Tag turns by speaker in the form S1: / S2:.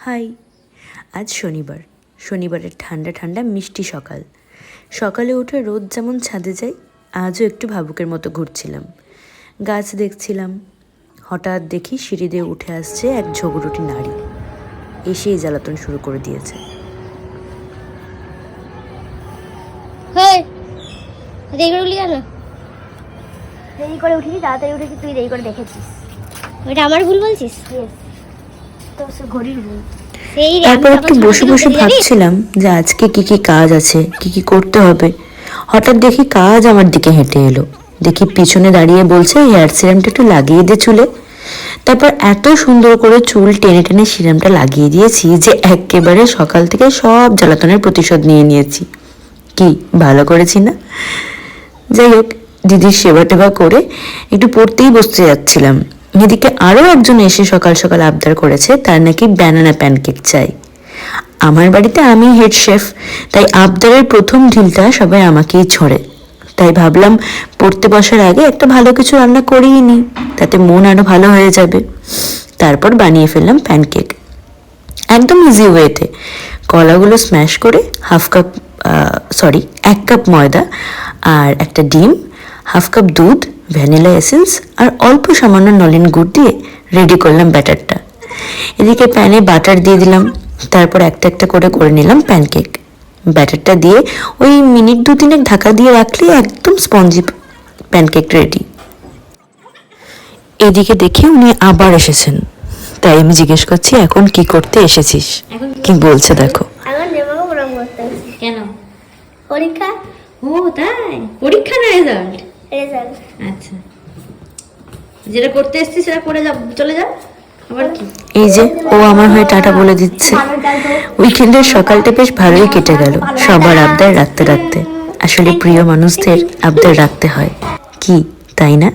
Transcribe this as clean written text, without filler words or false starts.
S1: High, আজ শনিবার। শনিবারের ঠান্ডা ঠান্ডা মিষ্টি সকাল। সকালে উঠে রোদ যেমন ছাদে যাই, আজও একটু ভাবুকের মতো ঘুরছিলাম, গাছ দেখছিলাম। হঠাৎ দেখি সিঁড়ি দিয়ে উঠে আসছে এক ঝগড়ুটি নারী। এসেই জ্বালাতন শুরু করে দিয়েছে।
S2: দেরি করে উঠিনি, তাড়াতাড়ি উঠেছি, তুই দেরি করে দেখেছিস। ওটা আমার ভুল বলছিস? তো ঘড়ির ভুল।
S1: তারপর একটু বসে বসে ভাবছিলাম যে আজকে কি কি কাজ আছে, কি কি করতে হবে। হঠাৎ দেখি কাজ আমার দিকে হেঁটে এলো। দেখি পিছনে দাঁড়িয়ে বলছে হেয়ার সিরামটা একটু লাগিয়ে দে চুলে। তারপর এত সুন্দর করে চুল টেনে টেনে সিরামটা লাগিয়ে দিয়েছি যে একেবারে সকাল থেকে সব জ্বালাতনের প্রতিশোধ নিয়ে নিয়েছি। কি ভালো করেছি না? যাই হোক, দিদির সেবা টেবা করে একটু পড়তেই বসতে যাচ্ছিলাম। এদিকে আরও একজন এসে সকাল সকাল আবদার করেছে তার নাকি ব্যানানা প্যানকেক চাই। আমার বাড়িতে আমি হেড শেফ, তাই আবদারের প্রথম ঢিলটা সবাই আমাকেই ছড়ে। তাই ভাবলাম পড়তে বসার আগে একটা ভালো কিছু রান্না করিয়ে নিই, তাতে মন আরো ভালো হয়ে যাবে। তারপর বানিয়ে ফেললাম প্যানকেক একদম ইজি ওয়েতে। কলাগুলো স্ম্যাশ করে এক কাপ ময়দা আর একটা ডিম, হাফ কাপ দুধ, ভ্যানিলা এসেন্স আর অল্প সামান্য নলেন গুড় দিয়ে রেডি করলাম ব্যাটারটা। এদিকে প্যানে বাটার দিয়ে দিলাম। তারপর একটা একটা করে নিলাম প্যানকেক। ব্যাটারটা দিয়ে ওই মিনিট 2-3 ঢাকা দিয়ে রাখলে একদম স্পঞ্জি প্যানকেক রেডি। এদিকে দেখে উনি আবার এসেছেন, তাই আমি জিজ্ঞেস করছি এখন কি করতে এসেছিস। কি বলছে দেখো।
S2: কেন? পরীক্ষা।
S3: ও তাই? পরীক্ষা না রেজাল্ট?
S2: রেজাল্ট।
S3: আচ্ছা, যেটা করতে এসেছিস সেটা করে চলে যা। আবার কি?
S1: এই যে ও আমার হয়ে টাটা বলে দিচ্ছে। উইকেন্ডের সকালটা বেশ ভালোই কেটে গেল সবার আবদার রাখতে রাখতে। আসলে প্রিয় মানুষদের আবদার রাখতে হয়, কি তাই না?